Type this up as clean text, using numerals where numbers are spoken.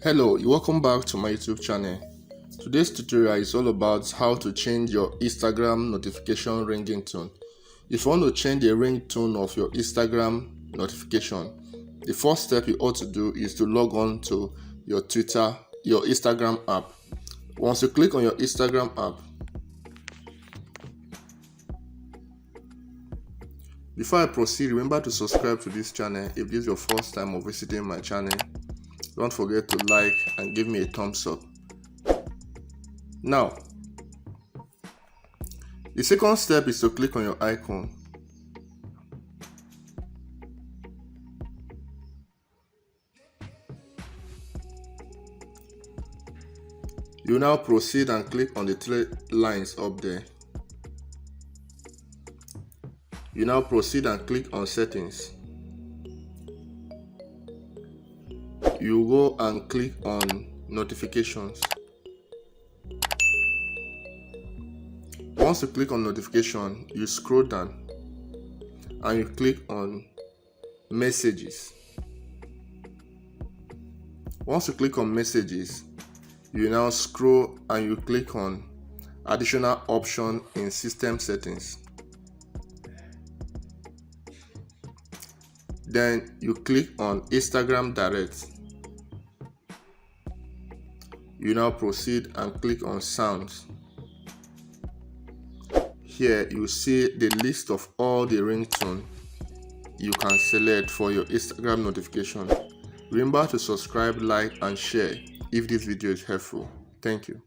Hello, welcome back to my YouTube channel. Today's tutorial is all about how to change your Instagram notification ringing tone. If you want to change the ringtone of your Instagram notification, the first step you ought to do is to log on to your Instagram app. Once you click on your Instagram app, before I proceed, remember to subscribe to this channel if this is your first time of visiting my channel. Don't forget to like and give me a thumbs up. Now, the second step is to click on your icon. You now proceed and click on the three lines up there. You now proceed and click on settings. You go and click on notifications. Once you click on notification, you scroll down and you click on messages. Once you click on messages, you now scroll and you click on additional option in system settings. Then you click on Instagram Direct. You now proceed and click on sounds. Here you see the list of all the ringtone you can select for your Instagram notification. Remember to subscribe, like and share if this video is helpful. Thank you.